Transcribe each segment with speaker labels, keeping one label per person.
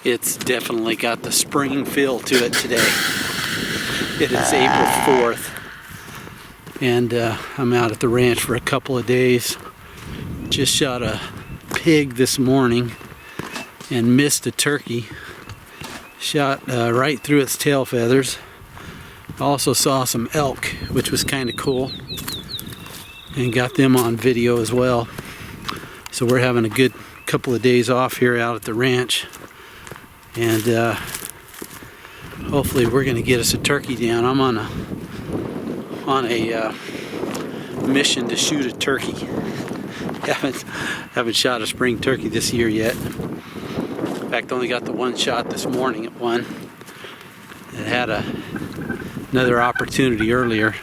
Speaker 1: It's definitely got the spring feel to it today. It is April 4th, and I'm out at the ranch for a couple of days. Just shot a pig this morning and missed a turkey. Shot right through its tail feathers. Also saw some elk, which was kind of cool, and got them on video as well. So we're having a good couple of days off here out at the ranch, and hopefully we're going to get us a turkey down. I'm on a mission to shoot a turkey. Haven't shot a spring turkey this year yet. In fact, only got the one shot this morning at one. It had another opportunity earlier,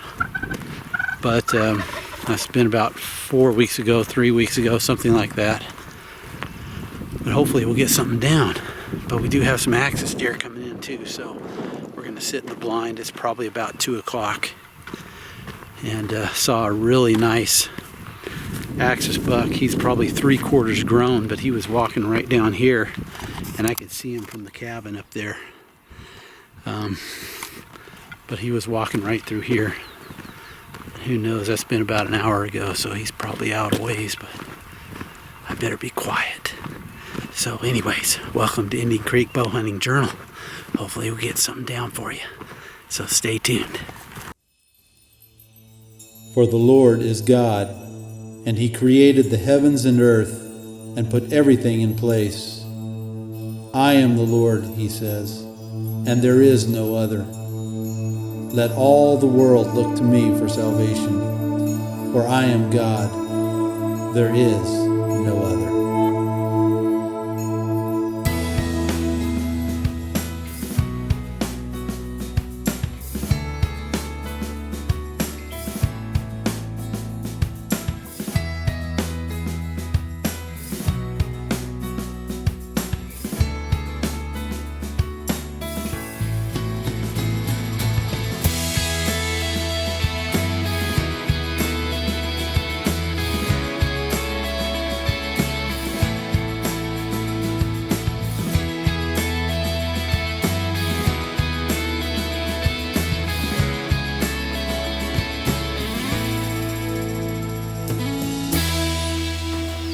Speaker 1: but that's been about 4 weeks ago, 3 weeks ago, something like that. But hopefully we'll get something down. But we do have some axis deer coming in too, so we're going to sit in the blind. It's probably about 2 o'clock, and saw a really nice axis buck. He's probably 3/4 grown, but he was walking right down here, and I could see him from the cabin up there. But he was walking right through here. Who knows? That's been about an hour ago, so he's probably out a ways, but I better be quiet. So anyways, welcome to Indian Creek Bowhunting Journal. Hopefully we'll get something down for you. So stay tuned.
Speaker 2: For the Lord is God, and He created the heavens and earth, and put everything in place. I am the Lord, He says, and there is no other. Let all the world look to me for salvation, for I am God. There is no other.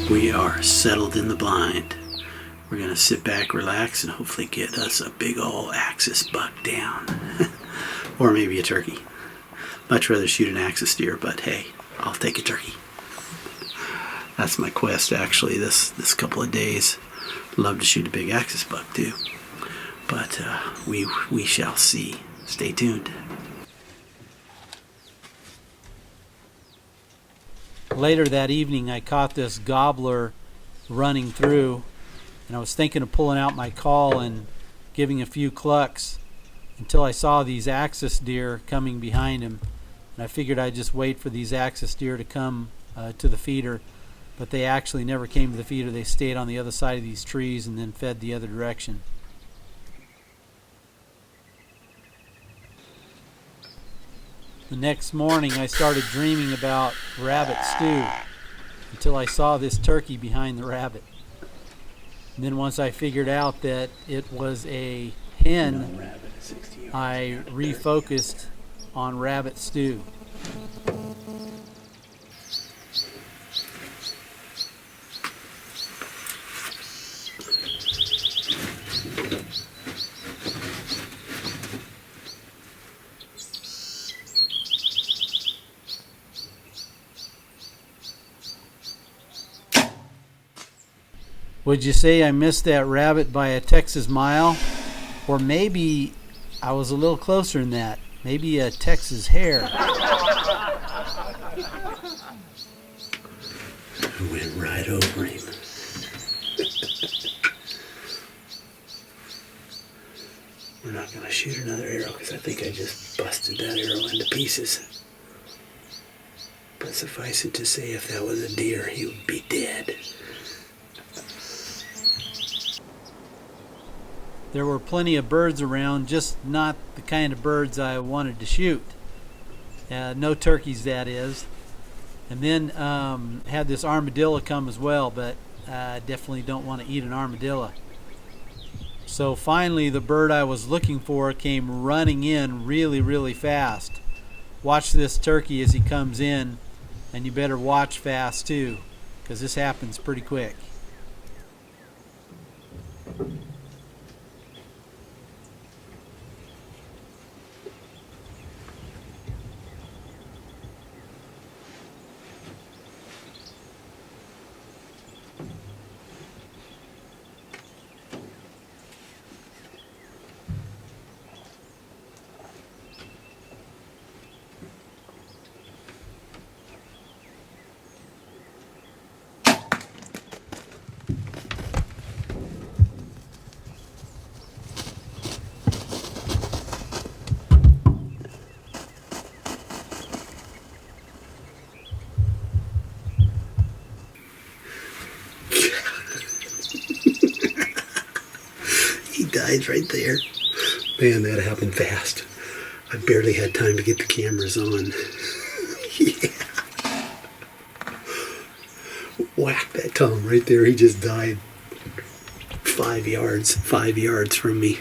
Speaker 1: We are settled in the blind. We're going to sit back, relax, and hopefully get us a big ol' axis buck down. Or maybe a turkey. Much rather shoot an axis deer, but hey, I'll take a turkey. That's my quest actually this couple of days. Love to shoot a big axis buck too. But we shall see. Stay tuned.
Speaker 3: Later that evening, I caught this gobbler running through, and I was thinking of pulling out my call and giving a few clucks until I saw these axis deer coming behind him, and I figured I'd just wait for these axis deer to come to the feeder, but they actually never came to the feeder. They stayed on the other side of these trees and then fed the other direction. The next morning I started dreaming about rabbit stew until I saw this turkey behind the rabbit. And then once I figured out that it was a hen, I refocused on rabbit stew. Would you say I missed that rabbit by a Texas mile? Or maybe I was a little closer than that. Maybe a Texas hare.
Speaker 1: Went right over him. We're not going to shoot another arrow because I think I just busted that arrow into pieces. But suffice it to say, if that was a deer, he would be dead.
Speaker 3: There were plenty of birds around, just not the kind of birds I wanted to shoot. No turkeys, that is. And then had this armadillo come as well, but I definitely don't want to eat an armadillo. So finally the bird I was looking for came running in really, really fast. Watch this turkey as he comes in, and you better watch fast too, because this happens pretty quick.
Speaker 1: He dies right there. Man, that happened fast. I barely had time to get the cameras on. Yeah. Whack that Tom right there. He just died 5 yards from me.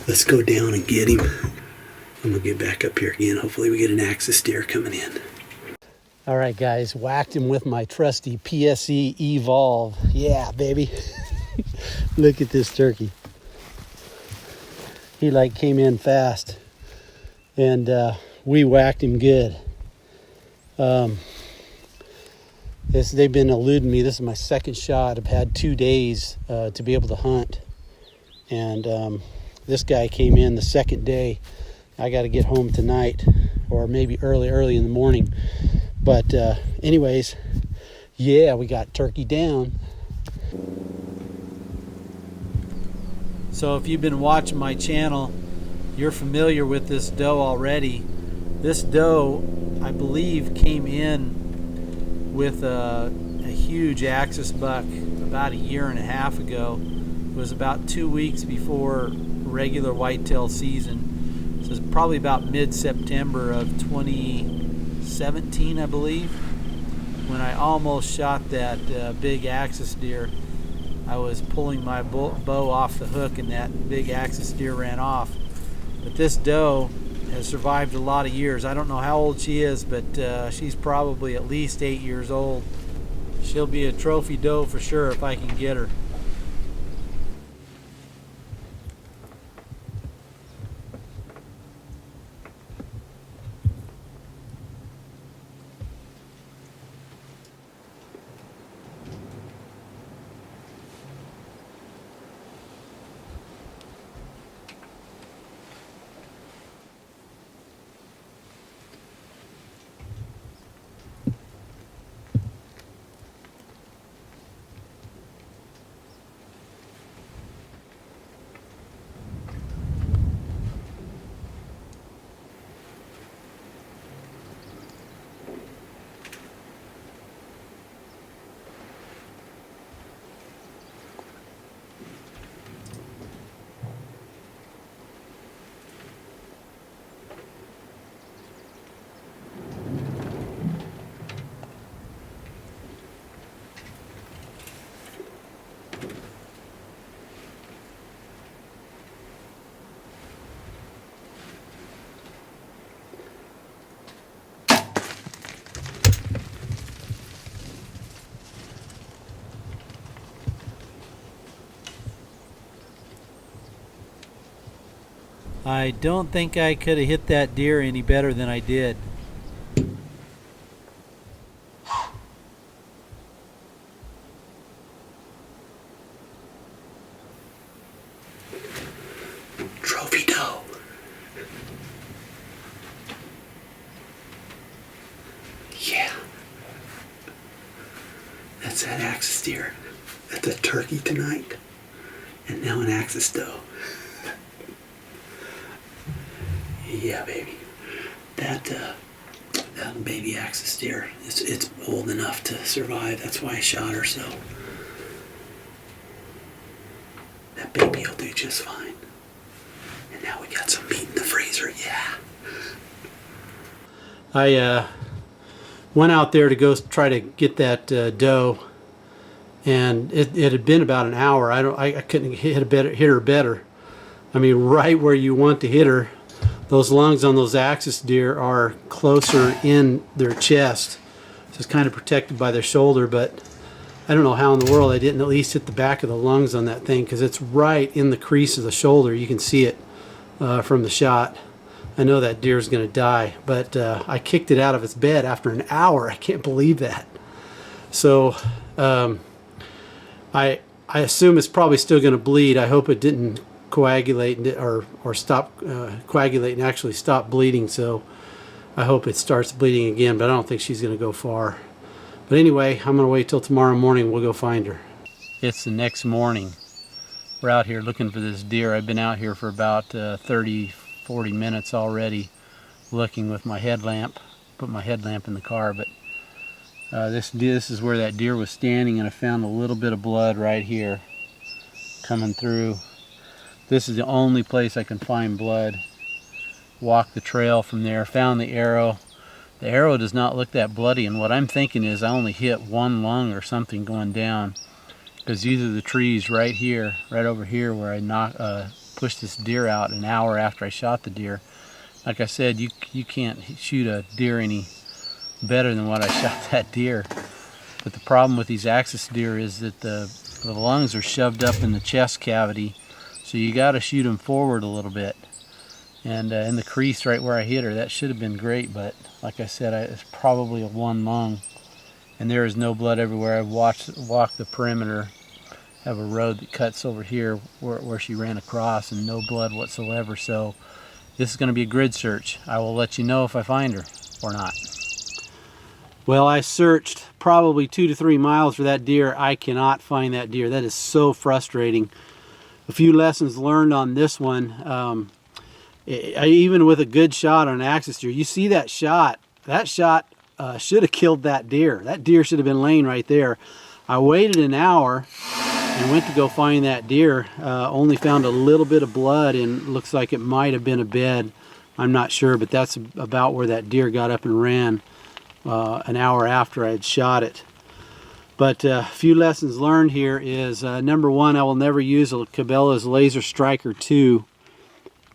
Speaker 1: Let's go down and get him. I'm gonna get back up here again. Hopefully we get an axis deer coming in. All right, guys, whacked him with my trusty PSE Evolve. Yeah, baby. Look at this turkey. He like came in fast, and we whacked him good. They've been eluding me. This is my second shot. I've had 2 days to be able to hunt, and this guy came in the second day. I got to get home tonight, or maybe early in the morning. But anyways, yeah, we got turkey down. So if you've been watching my channel, you're familiar with this doe already. This doe, I believe, came in with a huge axis buck about 1.5 years ago. It was about 2 weeks before regular whitetail season. So it's probably about mid-September of 2017, I believe, when I almost shot that big axis deer. I was pulling my bow off the hook, and that big axis deer ran off. But this doe has survived a lot of years. I don't know how old she is, but she's probably at least 8 years old. She'll be a trophy doe for sure if I can get her. I don't think I could have hit that deer any better than I did. Trophy doe. Yeah. That's that axis deer. That's a turkey tonight. And now an axis doe. Yeah, baby. That baby axis deer, it's old enough to survive. That's why I shot her, so that baby will do just fine. And now we got some meat in the freezer, yeah. I went out there to go try to get that doe, and it had been about an hour. I couldn't hit her better. I mean, right where you want to hit her. Those lungs on those axis deer are closer in their chest, so it's kind of protected by their shoulder, but I don't know how in the world I didn't at least hit the back of the lungs on that thing, because it's right in the crease of the shoulder. You can see it from the shot. I know that deer is going to die, but I kicked it out of its bed after an hour. I can't believe that. So I assume it's probably still going to bleed. I hope it didn't coagulate or stop coagulate and actually stop bleeding. So I hope it starts bleeding again, but I don't think she's going to go far. But anyway, I'm going to wait till tomorrow morning. We'll go find her. It's the next morning. We're out here looking for this deer. I've been out here for about 30-40 minutes already looking with my headlamp. Put my headlamp in the car, but this is where that deer was standing, and I found a little bit of blood right here coming through. This is the only place I can find blood. Walked the trail from there, found the arrow. The arrow does not look that bloody, and what I'm thinking is I only hit one lung or something going down, because these are the trees right here, right over here, where I pushed this deer out an hour after I shot the deer. Like I said, you can't shoot a deer any better than what I shot that deer. But the problem with these axis deer is that the lungs are shoved up in the chest cavity, so you got to shoot them forward a little bit. And in the crease right where I hit her, that should have been great, but like I said, it's probably a one lung, and there is no blood everywhere. I've walked the perimeter, have a road that cuts over here where she ran across, and no blood whatsoever. So this is going to be a grid search. I will let you know if I find her or not. Well, I searched probably 2 to 3 miles for that deer. I cannot find that deer. That is so frustrating. A few lessons learned on this one. Even with a good shot on an axis deer, you see that shot should have killed that deer. That deer should have been laying right there. I waited an hour and went to go find that deer. Only found a little bit of blood, and looks like it might have been a bed. I'm not sure, but that's about where that deer got up and ran an hour after I had shot it. But a few lessons learned here is, number one, I will never use a Cabela's Laser Striker 2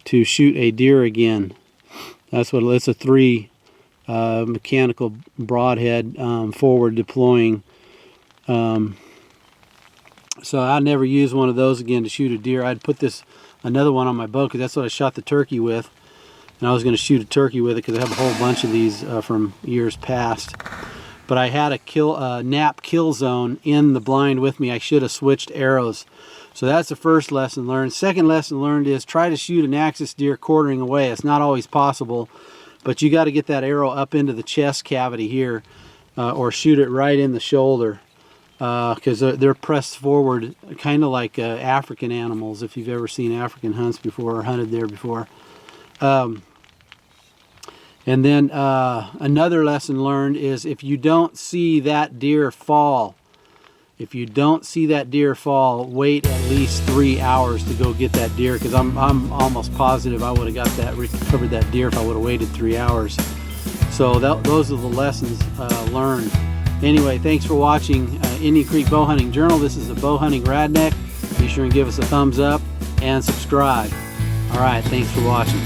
Speaker 1: to shoot a deer again. It's a 3 mechanical broadhead forward deploying. So I'd never use one of those again to shoot a deer. I'd put another one on my bow, because that's what I shot the turkey with, and I was going to shoot a turkey with it because I have a whole bunch of these from years past. But I had a nap kill zone in the blind with me. I should have switched arrows. So that's the first lesson learned. Second lesson learned is try to shoot an axis deer quartering away. It's not always possible, but you got to get that arrow up into the chest cavity here, or shoot it right in the shoulder, because they're pressed forward, kind of like African animals, if you've ever seen African hunts before or hunted there before. And then another lesson learned is if you don't see that deer fall, wait at least 3 hours to go get that deer, because I'm almost positive I would have recovered that deer if I would have waited 3 hours. So those are the lessons learned. Anyway, thanks for watching Indian Creek Bowhunting Journal. This is the Bowhunting RadNek. Be sure and give us a thumbs up and subscribe. All right, thanks for watching.